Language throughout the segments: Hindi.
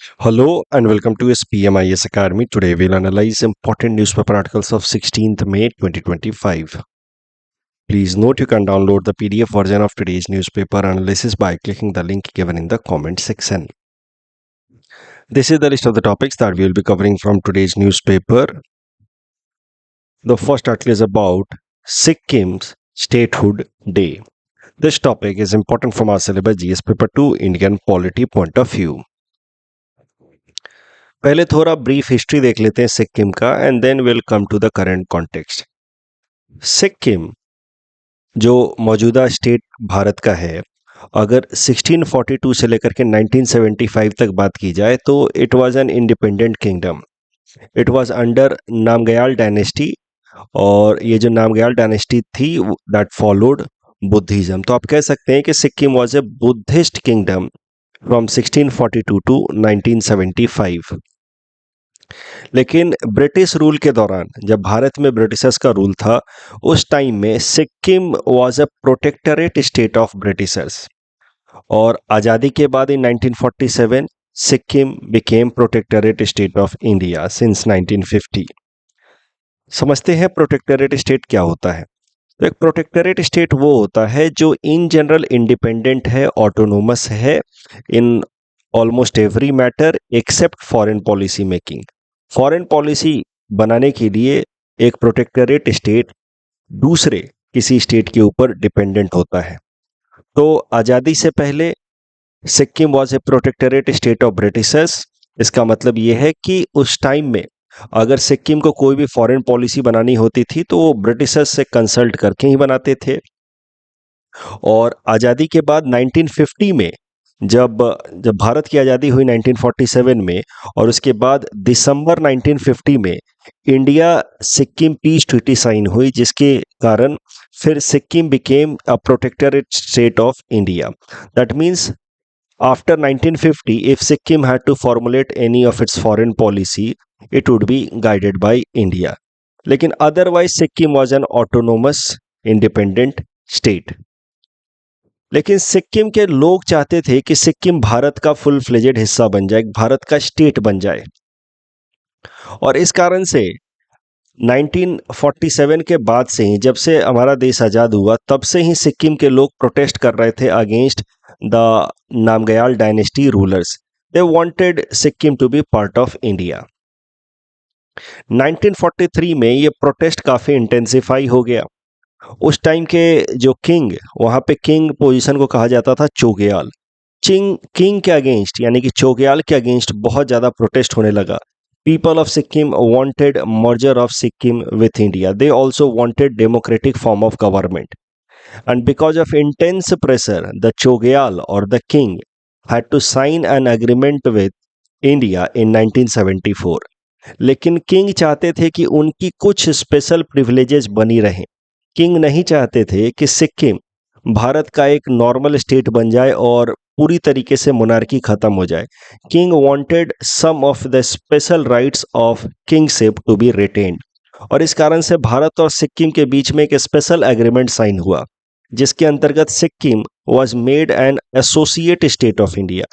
Hello and welcome to SPMIS Academy. Today we'll analyze important newspaper articles of 16th May 2025. Please note you can download the PDF version of today's newspaper analysis by clicking the link given in the comment section. This is the list of the topics that we will be covering from today's newspaper. The first article is about Sikkim's Statehood Day. This topic is important from our syllabus GS Paper 2 Indian Polity point of view. पहले थोड़ा ब्रीफ हिस्ट्री देख लेते हैं सिक्किम का and then will come to the current context. Sikkim जो मौजूदा स्टेट भारत का है, अगर 1642 से लेकर के 1975 तक बात की जाए तो it was an independent kingdom. It was under Namgyal dynasty और ये जो नामग्याल डायनेस्टी थी दैट फॉलोड बुद्धिज्म। तो आप कह सकते हैं कि Sikkim was a Buddhist kingdom from 1642 to 1975। लेकिन ब्रिटिश रूल के दौरान जब भारत में ब्रिटिशर्स का रूल था उस टाइम में Sikkim was a protectorate state of Britishers और आज़ादी के बाद इन 1947 Sikkim became protectorate state of India since 1950। समझते हैं प्रोटेक्टरेट स्टेट क्या होता है। तो एक प्रोटेक्टरेट स्टेट वो होता है जो इन जनरल इंडिपेंडेंट है, ऑटोनोमस है in almost every matter except foreign policy making. Foreign policy बनाने के लिए एक प्रोटेक्टरेट स्टेट दूसरे किसी स्टेट के ऊपर डिपेंडेंट होता है। तो आज़ादी से पहले Sikkim was A protectorate state of Britishers. इसका मतलब ये है कि उस टाइम में अगर सिक्किम को कोई भी फॉरेन पॉलिसी बनानी होती थी तो वो ब्रिटिशर्स से कंसल्ट करके ही बनाते थे। और आज़ादी के बाद 1950 में जब भारत की आज़ादी हुई 1947 में और उसके बाद दिसंबर 1950 में India Sikkim peace treaty sign हुई, जिसके कारण फिर Sikkim became a protectorate state of India. That means after 1950 if Sikkim had to formulate any of its foreign policy it would be guided by India. लेकिन otherwise Sikkim was an autonomous independent state. लेकिन सिक्किम के लोग चाहते थे कि सिक्किम भारत का फुल फ्लेजेड हिस्सा बन जाए, भारत का स्टेट बन जाए। और इस कारण से 1947 के बाद से ही, जब से हमारा देश आज़ाद हुआ तब से ही सिक्किम के लोग प्रोटेस्ट कर रहे थे against the Namgyal dynasty rulers. They wanted Sikkim to be part of India. 1943 में ये प्रोटेस्ट काफ़ी इंटेंसिफाई हो गया। उस टाइम के जो किंग, वहाँ पे किंग पोजीशन को कहा जाता था चोग्याल। किंग के अगेंस्ट यानी कि चोग्याल के अगेंस्ट बहुत ज़्यादा प्रोटेस्ट होने लगा। People of Sikkim wanted merger of Sikkim with India. They also wanted democratic form of government and because of intense pressure the Chogyal और the king had to sign an agreement with India in 1974। लेकिन किंग चाहते थे कि उनकी कुछ स्पेशल प्रिविलेजेस बनी रहें। किंग नहीं चाहते थे कि सिक्किम भारत का एक नॉर्मल स्टेट बन जाए और पूरी तरीके से मोनार्की खत्म हो जाए। King wanted some of the special rights of kingship to be retained. और इस कारण से भारत और सिक्किम के बीच में एक स्पेशल एग्रीमेंट साइन हुआ जिसके अंतर्गत Sikkim was made an associate state of India.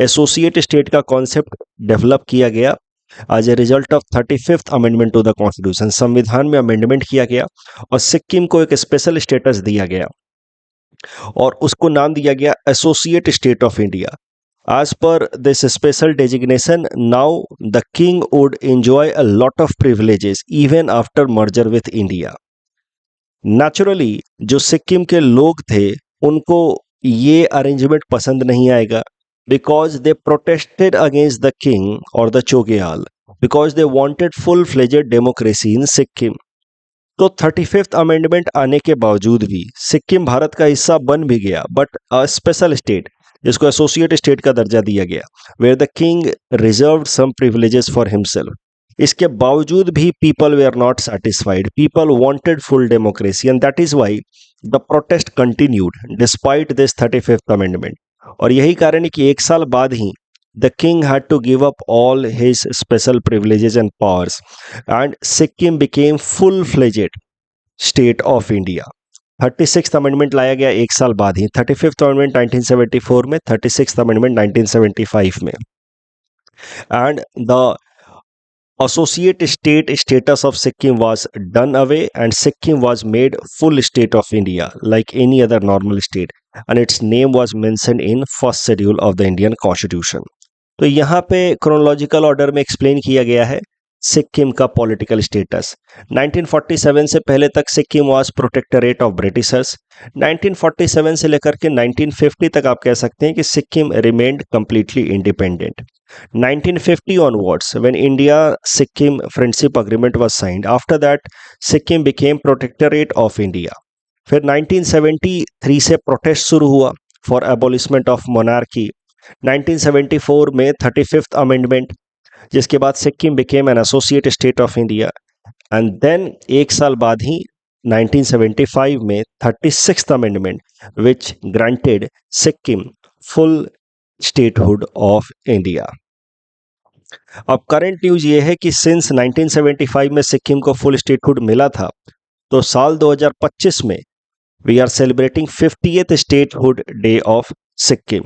Associate state का कॉन्सेप्ट डेवलप किया गया as a result of 35th amendment to the constitution. संविधान में अमेंडमेंट किया गया और सिक्किम को एक स्पेशल स्टेटस दिया गया और उसको नाम दिया गया associate state of India. As per this special designation now the king would enjoy a lot of privileges even after merger with India. Naturally जो सिक्किम के लोग थे उनको ये अरेंजमेंट पसंद नहीं आएगा because they protested against the king or the Chogyal because they wanted full-fledged democracy in Sikkim। तो 35th अमेंडमेंट आने के बावजूद भी सिक्किम भारत का हिस्सा बन भी गया बट अ स्पेशल स्टेट जिसको एसोसिएट स्टेट का दर्जा दिया गया where the king reserved some privileges for himself. इसके बावजूद भी people were not satisfied. People wanted full democracy and that is why the protest continued despite this 35th amendment. और यही कारण है कि एक साल बाद ही the king had to give up all his special privileges and powers and Sikkim became full fledged state of India. 36th amendment लाया गया एक साल बाद ही। 35th अमेंडमेंट 1974 में, 36th अमेंडमेंट 1975 में। and the associate state status of Sikkim was done away, and Sikkim was made full state of India like any other normal state, and its name was mentioned in first schedule of the Indian Constitution. तो यहाँ पे क्रोनोलॉजिकल ऑर्डर में एक्सप्लेन किया गया है सिक्किम का पॉलिटिकल स्टेटस। 1947 से पहले तक Sikkim was protectorate of Britishers. 1947 से लेकर के 1950 तक आप कह सकते हैं कि Sikkim remained completely independent. 1950 onwards, when India-Sikkim friendship agreement was signed, after that Sikkim became protectorate of India। फिर 1973 से प्रोटेस्ट शुरू हुआ फॉर एबोलिशमेंट ऑफ मोनार्की। 1974 में 35th अमेंडमेंट, जिसके बाद Sikkim became an associate state of India, and then एक साल बाद ही 1975 में 36th amendment which granted Sikkim full statehood of India. अब करंट न्यूज ये है कि सिंस 1975 में सिक्किम को फुल स्टेटहुड मिला था, तो साल 2025 में we are celebrating 50th statehood day of Sikkim.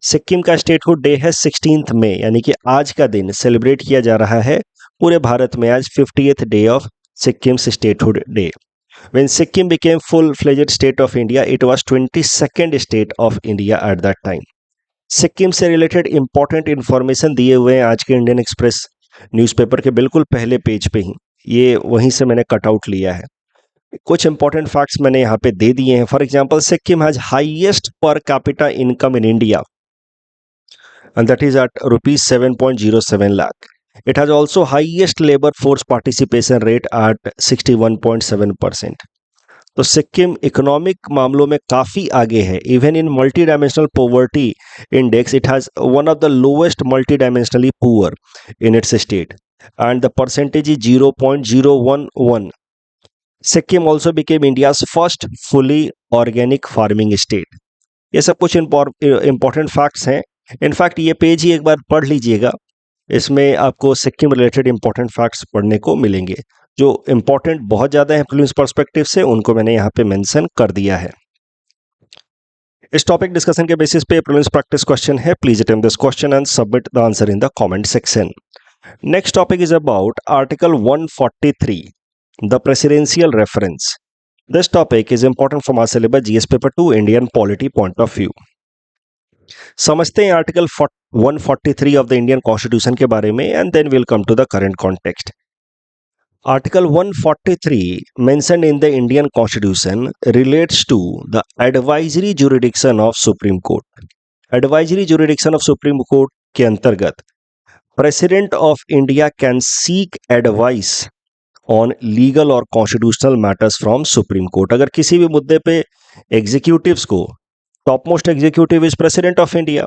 Sikkim का स्टेटहुड डे है 16 मई, यानी कि आज का दिन सेलिब्रेट किया जा रहा है पूरे भारत में आज 50th day of Sikkim statehood day. When Sikkim became full-fledged state of India, it was 22nd state of India at that time. Sikkim से रिलेटेड इंपॉर्टेंट इन्फॉर्मेशन दिए हुए हैं आज के इंडियन एक्सप्रेस न्यूज़पेपर के बिल्कुल पहले पेज पे ही, ये वहीं से मैंने कट आउट लिया है। कुछ इंपॉर्टेंट फैक्ट्स मैंने यहाँ पे दे दिए हैं। For example, Sikkim has highest per capita income in India and that is at rupees 7.07 lakh. It has also highest labor force participation rate at 61.7%. तो सिक्किम इकोनॉमिक मामलों में काफ़ी आगे है। Even in multi dimensional poverty index it has one of the lowest multi dimensionally poor in its state and the percentage is 0.011। Sikkim also became India's first fully organic farming state. ये सब कुछ इंपॉर्टेंट फैक्ट्स हैं। इनफैक्ट ये पेज ही एक बार पढ़ लीजिएगा, इसमें आपको सिक्किम रिलेटेड इंपॉर्टेंट फैक्ट्स पढ़ने को मिलेंगे। जो इंपॉर्टेंट बहुत ज़्यादा है प्रीलिम्स पर्सपेक्टिव से, उनको मैंने यहाँ पे मेंशन कर दिया है। इस टॉपिक डिस्कशन के बेसिस पे प्रीलिम्स प्रैक्टिस क्वेश्चन है। Please attempt this question and submit the answer in the comment section. Next topic is about article 143, the presidential reference. This topic is important from our syllabus GS paper 2 Indian polity point of view. समझते हैं article 143 of the Indian constitution के बारे में and then will come to the current context. Article 143 mentioned in the Indian constitution relates to the advisory jurisdiction of supreme court. Advisory jurisdiction of supreme court के अंतर्गत president of India can seek advice on legal और constitutional matters from supreme court. अगर किसी भी मुद्दे पे एग्जीक्यूटिव्स को, topmost executive is president of India,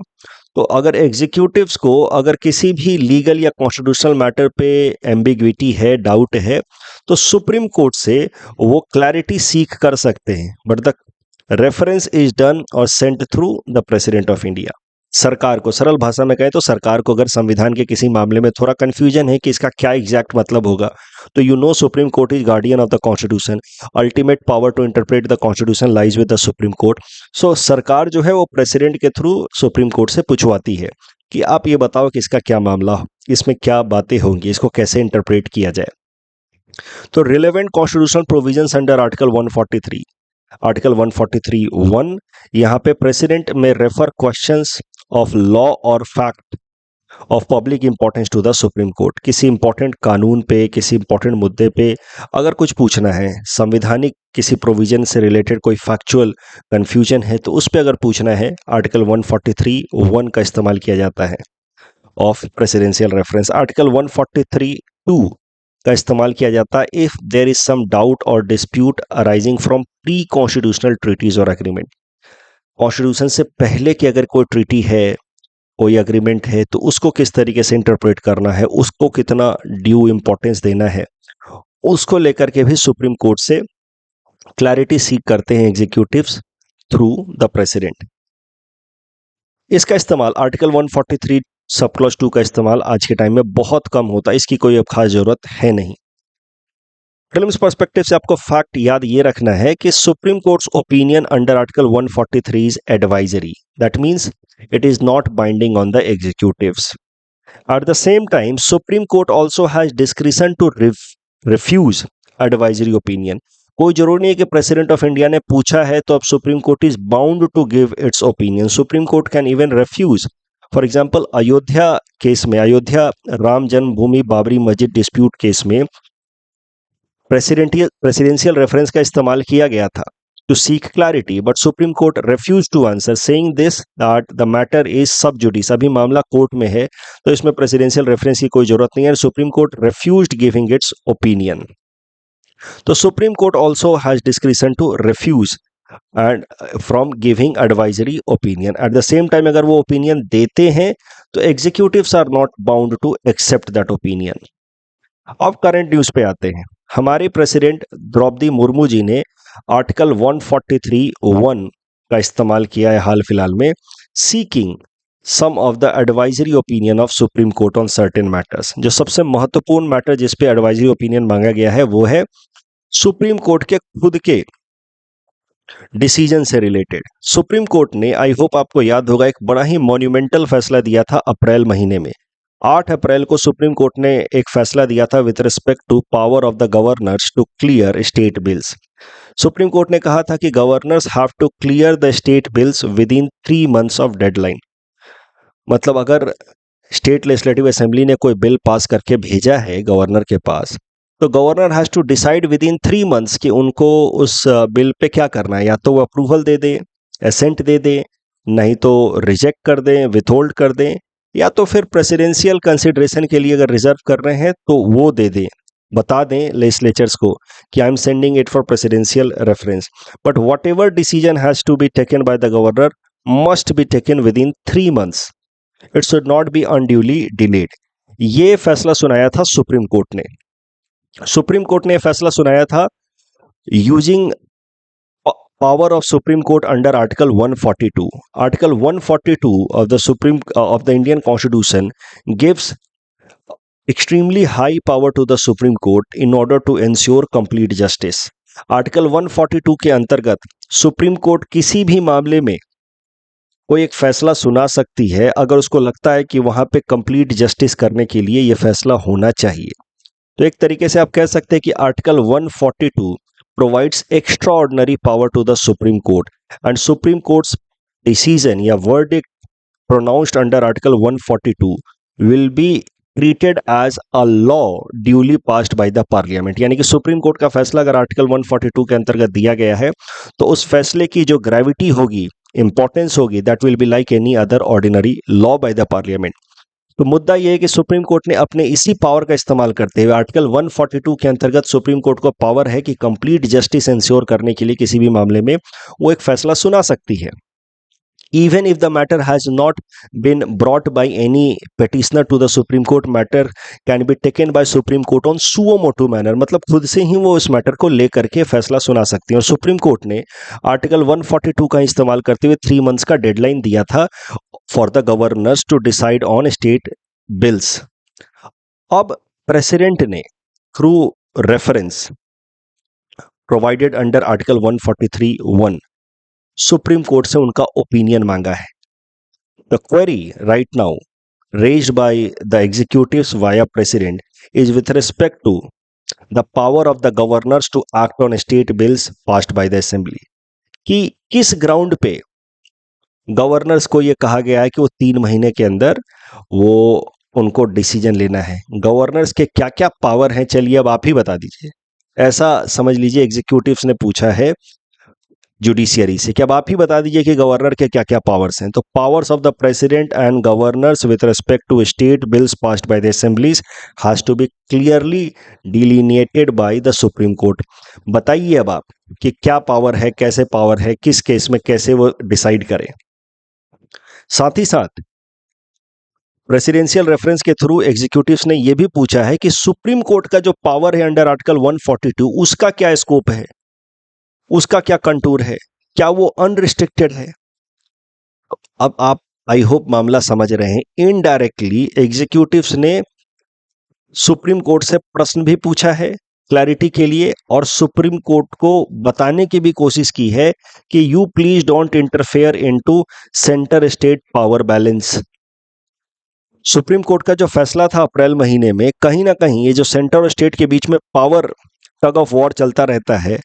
तो अगर एग्जीक्यूटिव्स को अगर किसी भी लीगल या कॉन्स्टिट्यूशनल मैटर पे एम्बिग्विटी है, डाउट है, तो सुप्रीम कोर्ट से वो क्लैरिटी सीख कर सकते हैं, but the reference is done और sent through the president of India. सरकार को, सरल भाषा में कहें तो सरकार को अगर संविधान के किसी मामले में थोड़ा कंफ्यूजन है कि इसका क्या एग्जैक्ट मतलब होगा, तो you know supreme court is guardian of the constitution, ultimate power to interpret the constitution lies with the supreme court. So सरकार जो है वो प्रेसिडेंट के थ्रू सुप्रीम कोर्ट से पूछवाती है कि आप ये बताओ कि इसका क्या मामला, इसमें क्या बातें होंगी, इसको कैसे इंटरप्रेट किया जाए। तो relevant constitutional provisions under article 143, article 143(1) यहाँ पे प्रेसिडेंट में रेफर क्वेश्चंस ऑफ लॉ और fact of public importance to the supreme court. किसी इंपॉर्टेंट कानून पे, किसी इंपॉर्टेंट मुद्दे पे अगर कुछ पूछना है, संवैधानिक किसी प्रोविजन से रिलेटेड कोई फैक्चुअल कंफ्यूजन है, तो उस पे अगर पूछना है, आर्टिकल 143(1) का इस्तेमाल किया जाता है ऑफ प्रेसिडेंशियल रेफरेंस। आर्टिकल 143(2) का इस्तेमाल किया जाता है if there is some doubt और dispute arising from pre constitutional treaties और एग्रीमेंट। कॉन्स्टिट्यूशन से पहले की अगर कोई ट्रीटी है, कोई एग्रीमेंट है, तो उसको किस तरीके से इंटरप्रेट करना है, उसको कितना ड्यू इंपॉर्टेंस देना है, उसको लेकर के भी सुप्रीम कोर्ट से क्लैरिटी सीख करते हैं एग्जीक्यूटिव्स थ्रू द प्रेसिडेंट। इसका इस्तेमाल आर्टिकल 143 सब क्लॉज 2 का इस्तेमाल आज के टाइम में बहुत कम होता है, इसकी कोई अब खास जरूरत है नहीं। प्रीलिम्स पर्सपेक्टिव से आपको फैक्ट याद ये रखना है कि supreme courts opinion under article 143 is advisory, that means it is not binding on the executives. At the same time, Supreme Court also has discretion to refuse advisory opinion. कोई जरूरी नहीं है कि प्रेसिडेंट ऑफ इंडिया ने पूछा है तो अब supreme court is bound to give its opinion. Supreme court can even refuse. For example, Ayodhya case में, अयोध्या राम जन्मभूमि बाबरी मस्जिद डिस्प्यूट केस में प्रेसिडेंशियल रेफरेंस का इस्तेमाल किया गया था to seek clarity, but Supreme Court refused to answer, saying this that the matter is sub judice. अभी मामला कोर्ट में है तो इसमें प्रेसिडेंशियल रेफरेंस की कोई जरूरत नहीं है. Supreme court refused giving its opinion. तो supreme court also has discretion to refuse and from giving advisory opinion. At the same time, अगर वो opinion देते हैं तो executives are not bound to accept that opinion. अब करंट न्यूज पे आते हैं. हमारे प्रेसिडेंट द्रौपदी मुर्मू जी ने आर्टिकल 143(1) का इस्तेमाल किया है हाल फिलहाल में, seeking some of the advisory opinion of supreme court on certain matters. जो सबसे महत्वपूर्ण मैटर जिस पे एडवाइजरी ओपिनियन मांगा गया है वो है सुप्रीम कोर्ट के खुद के डिसीजन से रिलेटेड. सुप्रीम कोर्ट ने, आई होप आपको याद होगा, एक बड़ा ही मॉन्यूमेंटल फैसला दिया था अप्रैल महीने में. 8 अप्रैल को सुप्रीम कोर्ट ने एक फैसला दिया था with respect to power of the governors to clear state bills. Supreme court ने कहा था कि governors have to clear the state bills within 3 months of deadline. मतलब अगर स्टेट लेजिस्लेटिव असेंबली ने कोई बिल पास करके भेजा है गवर्नर के पास, तो governor has to decide within 3 months कि उनको उस बिल पे क्या करना है. या तो वो अप्रूवल दे दे, असेंट दे दे, नहीं तो रिजेक्ट कर दें, विथहोल्ड कर दें, या तो फिर प्रेसिडेंशियल कंसिडरेशन के लिए अगर रिजर्व कर रहे हैं तो वो दे दें, बता दें लेजिस्लेचर्स को कि I am sending it for presidential reference. But whatever decision has to be taken by the governor must be taken within 3 months. It should not be unduly delayed. ये फैसला सुनाया था सुप्रीम कोर्ट ने. सुप्रीम कोर्ट ने फैसला सुनाया था using power of Supreme Court under Article 142. Article 142 of the Indian Constitution gives extremely high power to the Supreme Court in order to ensure complete justice. Article 142 के अंतर्गत सुप्रीम कोर्ट किसी भी मामले में कोई एक फैसला सुना सकती है अगर उसको लगता है कि वहां पे कंप्लीट जस्टिस करने के लिए यह फैसला होना चाहिए. तो एक तरीके से आप कह सकते हैं कि article 142 provides extraordinary power to the Supreme Court, and Supreme Court's decision या verdict pronounced under Article 142 will be treated as a law duly passed by the Parliament. यानी कि सुप्रीम कोर्ट का फैसला अगर आर्टिकल 142 के अंतर्गत दिया गया है तो उस फैसले की जो ग्रेविटी होगी, इंपॉर्टेंस होगी, that will be like any other ordinary law by the parliament. तो मुद्दा यह है कि सुप्रीम कोर्ट ने अपने इसी पावर का इस्तेमाल करते हुए आर्टिकल 142 के अंतर्गत सुप्रीम कोर्ट को पावर है कि कंप्लीट जस्टिस इंश्योर करने के लिए किसी भी मामले में वो एक फैसला सुना सकती है. Even if the matter has not been brought by any petitioner to the Supreme Court, matter can be taken by Supreme Court on suo motu manner. मतलब खुद से ही वो इस मैटर को लेकर के फैसला सुना सकती है. और सुप्रीम कोर्ट ने आर्टिकल 142 का इस्तेमाल करते हुए 3 months का डेडलाइन दिया था for the governors to decide on state bills. अब प्रेसिडेंट ने through reference provided under article 143(1) supreme court से उनका ओपिनियन मांगा है. The query right now raised by the executives via president is with respect to the power of the governors to act on state bills passed by the assembly. कि किस ग्राउंड पे गवर्नर्स को ये कहा गया है कि वो 3 महीने के अंदर वो उनको डिसीजन लेना है. गवर्नर्स के क्या क्या पावर हैं, चलिए अब आप ही बता दीजिए. ऐसा समझ लीजिए एग्जीक्यूटिव्स ने पूछा है जुडिशियरी से कि अब आप ही बता दीजिए कि गवर्नर के क्या क्या पावर्स हैं. तो powers of the president and governors with respect to state bills passed by the assemblies has to be clearly delineated by the supreme court. बताइए अब आप कि क्या पावर है, कैसे पावर है, किस केस में कैसे वो डिसाइड करें. साथ ही साथ प्रेसिडेंशियल रेफरेंस के थ्रू एग्जीक्यूटिव्स ने यह भी पूछा है कि सुप्रीम कोर्ट का जो पावर है अंडर आर्टिकल 142 उसका क्या स्कोप है, उसका क्या कंटूर है, क्या वो अनरिस्ट्रिक्टेड है. अब आप आई होप मामला समझ रहे हैं. इनडायरेक्टली एग्जीक्यूटिव्स ने सुप्रीम कोर्ट से प्रश्न भी पूछा है क्लैरिटी के लिए और सुप्रीम कोर्ट को बताने की भी कोशिश की है कि you please don't interfere into centre state power balance. Supreme court का जो फैसला था अप्रैल महीने में, कहीं ना कहीं ये जो सेंटर और स्टेट के बीच में पावर टग ऑफ वॉर चलता रहता है,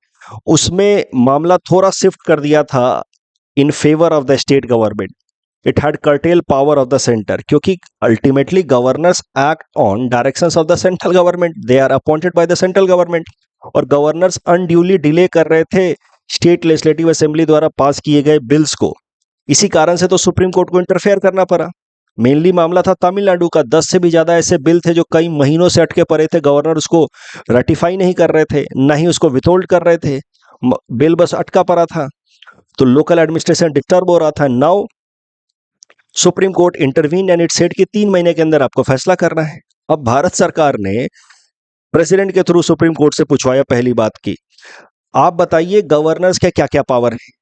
उसमें मामला थोड़ा शिफ्ट कर दिया था in favour of the state government. It had curtail power of the centre, क्योंकि ultimately governors act on directions of the central government, they are appointed by the central government. और गवर्नर्स अनड्यूली डिले कर रहे थे स्टेट लेजिस्लेटिव असेंबली द्वारा पास किए गए बिल्स को. इसी कारण से तो सुप्रीम कोर्ट को इंटरफेयर करना पड़ा. मेनली मामला था तमिलनाडु का. 10 से भी ज्यादा ऐसे बिल थे जो कई महीनों से अटके पड़े थे. गवर्नर उसको रेटिफाई नहीं कर रहे थे, ना ही उसको विथहोल्ड कर रहे थे. बिल बस अटका पड़ा था, तो लोकल एडमिनिस्ट्रेशन डिस्टर्ब हो रहा था. Now supreme court intervene and it said कि 3 महीने के अंदर आपको फैसला करना है. अब भारत सरकार ने प्रेसिडेंट के थ्रू सुप्रीम कोर्ट से पूछवाया पहली बात की, आप बताइए गवर्नर्स के क्या क्या पावर है.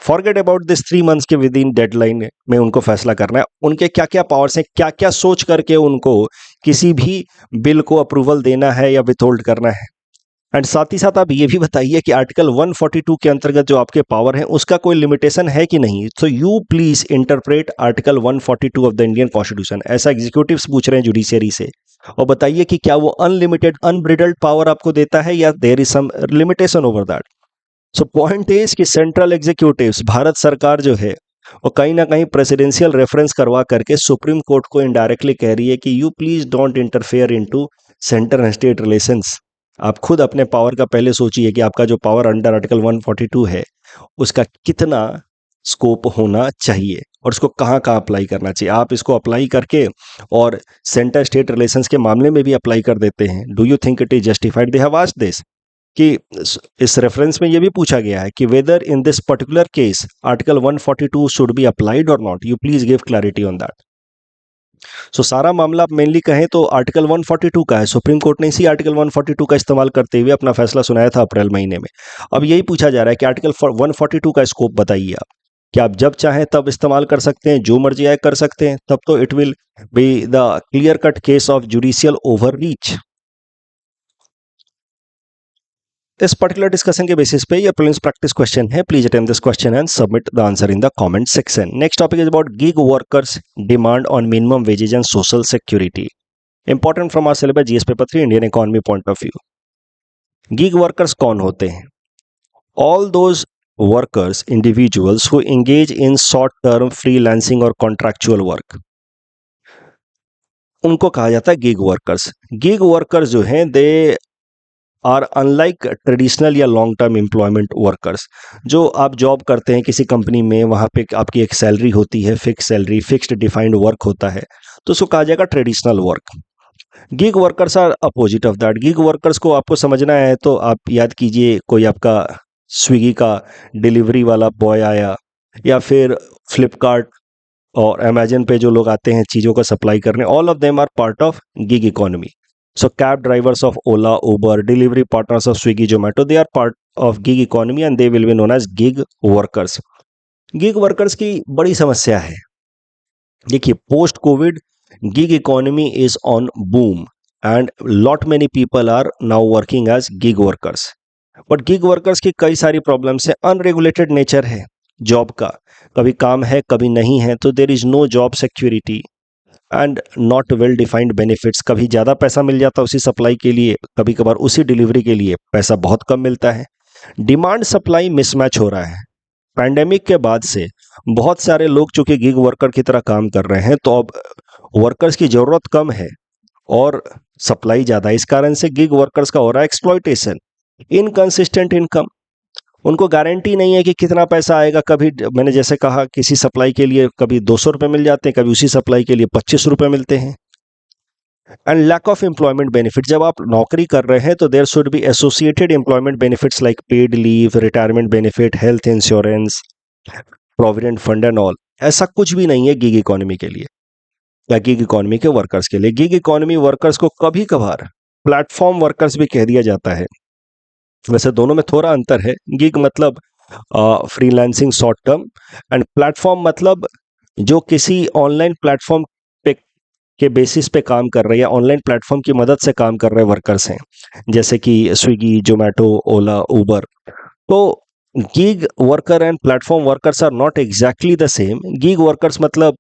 फॉरगेट अबाउट दिस 3 मंथ्स के विद इन डेडलाइन में उनको फैसला करना है. उनके क्या क्या पावर्स हैं, क्या क्या सोच करके उनको किसी भी बिल को अप्रूवल देना है या विथहोल्ड करना है. एंड साथ ही साथ आप ये भी बताइए कि आर्टिकल 142 के अंतर्गत जो आपके पावर है उसका कोई लिमिटेशन है कि नहीं. तो you please interpret article 142 of the Indian constitution. ऐसा एग्जीक्यूटिव्स पूछ रहे हैं जुडिशियरी से, और बताइए कि क्या वो अनलिमिटेड अनब्रिडल्ड पावर आपको देता है या there is some limitation over that. So point is कि सेंट्रल एग्जीक्यूटिव्स, भारत सरकार जो है, वो कहीं ना कहीं प्रेसिडेंशियल रेफरेंस करवा करके सुप्रीम कोर्ट को इनडायरेक्टली कह रही है कि you please don't interfere into centre and state relations. आप खुद अपने पावर का पहले सोचिए कि आपका जो पावर अंडर आर्टिकल 142 है उसका कितना स्कोप होना चाहिए और उसको कहाँ कहाँ अप्लाई करना चाहिए. आप इसको अप्लाई करके और सेंटर स्टेट रिलेशंस के मामले में भी अप्लाई कर देते हैं. Do you think it is justified? They have asked this कि इस रेफरेंस में ये भी पूछा गया है कि whether in this particular case article 142 should be applied और not. You please give clarity on that. So सारा मामला आप मेनली कहें तो आर्टिकल 142 का है. सुप्रीम कोर्ट ने इसी आर्टिकल 142 का इस्तेमाल करते हुए अपना फैसला सुनाया था अप्रैल महीने में. अब यही पूछा जा रहा है कि आर्टिकल 142 का स्कोप बताइए आप, कि आप जब चाहें तब इस्तेमाल कर सकते हैं, जो मर्जी आए कर सकते हैं, तब तो it will be the clear cut case of judicial overreach. इस पर्टिकुलर डिस्कशन के बेसिस पे ये प्रीलिम्स प्रैक्टिस क्वेश्चन है. Please attempt this question and submit the answer in the comment section. Next topic is about gig workers demand on minimum wages and social security. Important from our syllabus GS paper 3 Indian economy point of view. Gig workers कौन होते हैं? All those workers, individuals who engage in short term freelancing और कॉन्ट्रैक्चुअल वर्क, उनको कहा जाता है गिग वर्कर्स. गिग वर्कर्स जो हैं दे आर अनलाइक ट्रेडिशनल या लॉन्ग टर्म एम्प्लॉयमेंट वर्कर्स. जो आप जॉब करते हैं किसी कंपनी में, वहाँ पे आपकी एक सैलरी होती है, fix salary, fixed defined work होता है, तो उसको कहा जाएगा traditional work. Gig workers are opposite of that. Gig workers को आपको समझना है तो आप याद कीजिए, कोई आपका स्विगी का डिलीवरी वाला बॉय आया, या फिर फ्लिपकार्ट और अमेजन पे जो लोग आते हैं चीज़ों का सप्लाई करने, all of them are part of gig economy. So cab drivers of Ola, Uber, delivery partners of Swiggy, Zomato, they are part of gig economy and they will be known as gig workers. Gig workers की बड़ी समस्या है. देखिए, post Covid gig economy is on boom and lot many people are now working as gig workers. But gig workers की कई सारी प्रॉब्लम्स है. अनरेगुलेटेड नेचर है जॉब का, कभी काम है कभी नहीं है, तो there is no job security and not well defined benefits. कभी ज़्यादा पैसा मिल जाता है उसी सप्लाई के लिए, कभी कभार उसी डिलीवरी के लिए पैसा बहुत कम मिलता है. डिमांड सप्लाई मिसमैच हो रहा है. पैंडेमिक के बाद से बहुत सारे लोग चूंकि गिग वर्कर की तरह काम कर रहे हैं, तो अब वर्कर्स की ज़रूरत कम है और सप्लाई ज़्यादा है. इस कारण से गिग वर्कर्स का हो रहा है एक्सप्लॉयटेशन. इनकंसिस्टेंट इनकम, उनको गारंटी नहीं है कि कितना पैसा आएगा. कभी मैंने जैसे कहा, किसी सप्लाई के लिए कभी 200 रुपये मिल जाते हैं, कभी उसी सप्लाई के लिए 25 रुपये मिलते हैं. And lack of employment benefit. जब आप नौकरी कर रहे हैं तो there should be associated employment benefits like paid leave, retirement benefit, health insurance, provident fund and all. ऐसा कुछ भी नहीं है गिग इकोनॉमी के लिए या गिग इकोनॉमी के वर्कर्स के लिए. गिग इकोनॉमी वर्कर्स को कभी कभार प्लेटफॉर्म वर्कर्स भी कह दिया जाता है. वैसे दोनों में थोड़ा अंतर है. गिग मतलब freelancing short term, and platform मतलब जो किसी ऑनलाइन प्लेटफॉर्म पे के बेसिस पे काम कर रहे हैं या ऑनलाइन प्लेटफॉर्म की मदद से काम कर रहे वर्कर्स हैं, जैसे कि स्विगी, जोमेटो, ओला, उबर. तो gig worker and platform workers are not exactly the same. Gig workers मतलब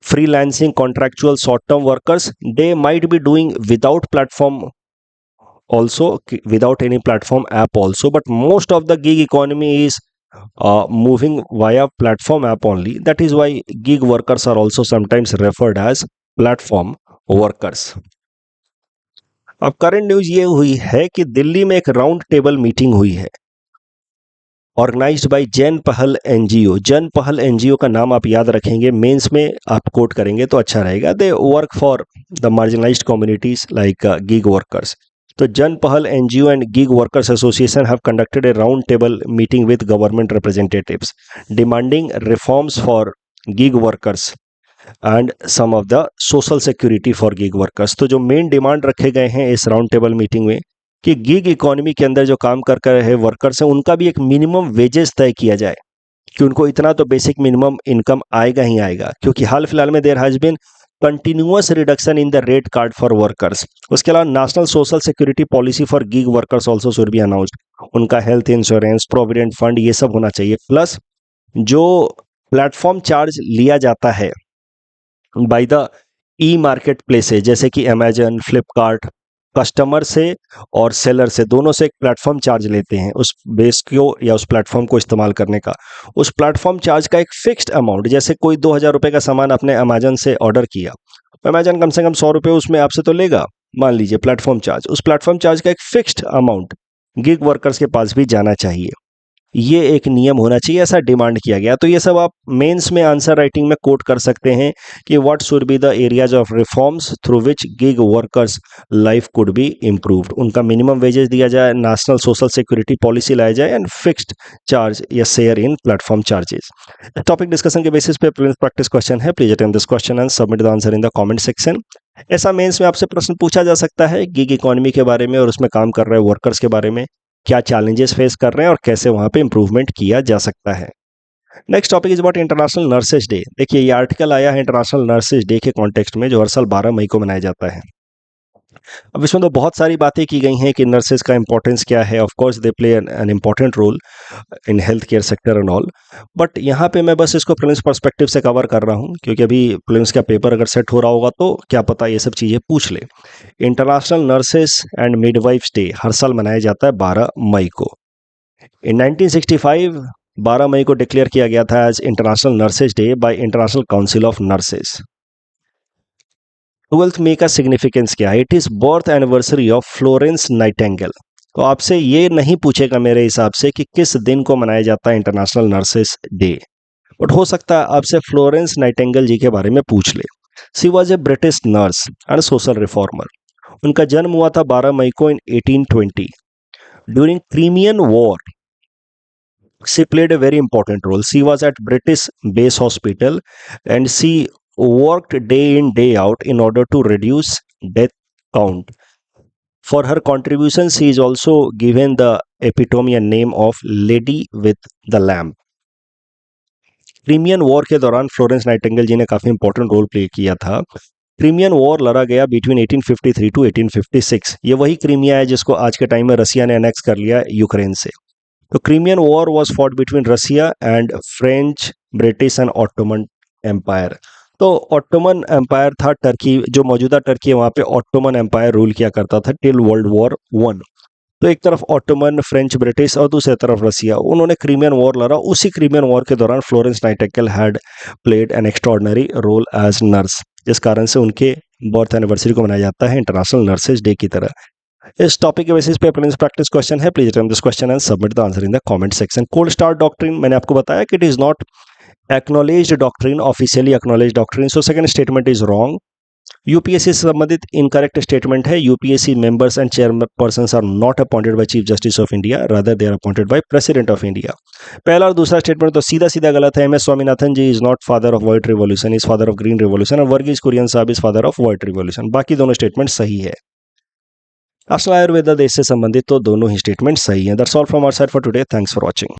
freelancing, contractual, short-term workers, they might be doing without platform also, without any platform app also, but most of the gig economy is moving via platform app only. That is why gig workers are also sometimes referred as platform workers. अब करंट न्यूज ये हुई है कि दिल्ली में एक राउंड टेबल मीटिंग हुई है ऑर्गेनाइज्ड बाय जन पहल एनजीओ। जन पहल एनजीओ का नाम आप याद रखेंगे, मेंस में आप कोट करेंगे तो अच्छा रहेगा। They work for the marginalised communities like gig workers. तो Jan Pahal NGO and gig workers association have conducted a round table meeting with government representatives demanding reforms for gig workers and some of the social security for gig workers. तो जो मेन डिमांड रखे गए हैं इस राउंड टेबल मीटिंग में कि गिग इकोनॉमी के अंदर जो काम कर रहे वर्कर्स हैं उनका भी एक मिनिमम वेजेस तय किया जाए कि उनको इतना तो बेसिक मिनिमम इनकम आएगा ही आएगा, क्योंकि हाल फिलहाल में there has been continuous reduction in the rate card for workers. उसके अलावा national social security policy for gig workers also should be announced. उनका हेल्थ इंश्योरेंस, प्रोविडेंट फंड, ये सब होना चाहिए। प्लस जो प्लेटफॉर्म चार्ज लिया जाता है by the E market places जैसे कि अमेजन, फ्लिपकार्ट, कस्टमर से और सेलर से दोनों से एक प्लेटफॉर्म चार्ज लेते हैं उस बेस को या उस प्लेटफॉर्म को इस्तेमाल करने का। उस प्लेटफॉर्म चार्ज का एक फिक्स्ड अमाउंट, जैसे कोई 2000 रुपये का सामान आपने अमेजन से ऑर्डर किया, अमेजन कम से कम 100 रुपये उसमें आपसे तो लेगा, मान लीजिए प्लेटफॉर्म चार्ज। उस प्लेटफॉर्म चार्ज का एक फिक्स्ड अमाउंट गिग वर्कर्स के पास भी जाना चाहिए, ये एक नियम होना चाहिए, ऐसा डिमांड किया गया। तो ये सब आप मेंस में आंसर राइटिंग में कोट कर सकते हैं कि what should be the areas of reforms through which gig workers life could be improved. उनका मिनिमम वेजेस दिया जाए, नेशनल सोशल सिक्योरिटी पॉलिसी लाया जाए एंड फिक्स्ड चार्ज या share in platform charges. Topic discussion के बेसिस पे प्रीवियस प्रैक्टिस क्वेश्चन है। Please attempt this question and submit the answer in the comment section. ऐसा मेंस में आपसे प्रश्न पूछा जा सकता है गिग इकोनॉमी के बारे में और उसमें काम कर रहे वर्कर्स के बारे में, क्या चैलेंजेस फेस कर रहे हैं और कैसे वहां पे इंप्रूवमेंट किया जा सकता है। Next topic is about international nurses day. देखिए ये आर्टिकल आया है इंटरनेशनल नर्सेज डे के कॉन्टेक्स्ट में, जो हर साल 12 मई को मनाया जाता है। अब इसमें तो बहुत सारी बातें की गई हैं कि नर्सेज का इंपॉर्टेंस क्या है। Of course they play an important role in health care sector and all, but यहाँ पे मैं बस इसको प्रीलिम्स पर्सपेक्टिव से कवर कर रहा हूँ, क्योंकि अभी प्रीलिम्स का पेपर अगर सेट हो रहा होगा तो क्या पता ये सब चीज़ें पूछ ले। International nurses and midwives day हर साल मनाया जाता है 12 मई को। इन 1965 12 मई को डिक्लेयर किया गया था as international nurses day by international council of nurses. 12th मई का सिग्निफिकेंस क्या है? It is birth anniversary of Florence Nightingale. तो आपसे ये नहीं पूछेगा मेरे हिसाब से कि किस दिन को मनाया जाता है इंटरनेशनल नर्सेज डे, बट हो सकता है आपसे फ्लोरेंस नाइटिंगेल जी के बारे में पूछ ले। She was a British nurse and social reformer. उनका जन्म हुआ था 12 मई को इन 1820 during Crimean war. She played a very important role. She was at British base hospital and she worked day in day out in order to reduce death count. For her contribution, she is also given the epitome and name of Lady with the Lamp. Crimean war के दौरान फ्लोरेंस नाइटिंगेल जी ने काफी इंपॉर्टेंट रोल प्ले किया था। क्रीमियन वॉर लड़ा गया बिटवीन 1853 टू 1856। ये वही क्रीमिया है जिसको आज के टाइम में रसिया ने अनेक्स कर लिया यूक्रेन से। तो Crimean war was fought between Russia and French, British and Ottoman Empire. तो ऑटोमन एम्पायर था टर्की, जो मौजूदा टर्की है वहाँ पे ऑटोमन एम्पायर रूल किया करता था टिल वर्ल्ड वॉर 1। तो एक तरफ ऑटोमन, फ्रेंच, ब्रिटिश और दूसरी तरफ रसिया, उन्होंने क्रीमियन वॉर लड़ा। उसी क्रीमियन वॉर के दौरान Florence Nightingale had played an extraordinary role as nurse, जिस कारण से उनके बर्थ एनिवर्सरी को मनाया जाता है इंटरनेशनल नर्सेज डे की तरह। इस टॉपिक के बेसिस पे प्रीलिम्स प्रैक्टिस क्वेश्चन है। Please attempt this question and submit the answer in the comment section. Cold start doctrine, मैंने आपको बताया कि it is not acknowledged doctrine, officially acknowledged doctrine, so second statement is wrong. UPSC से संबंधित इनकरेक्ट स्टेटमेंट है, UPSC members and chairpersons are not appointed by chief justice of India, rather they are appointed by president of India. पहला और दूसरा स्टेटमेंट तो सीधा सीधा गलत है। M S Swaminathan ji is not father of white revolution, is father of green revolution, और वर्गीज कुरियन साहब is father of white revolution. बाकी दोनों स्टेटमेंट सही है। नेशनल आयुर्वेदा देश से संबंधित तो दोनों ही स्टेटमेंट सही हैं। That's all from our side for today. Thanks for watching.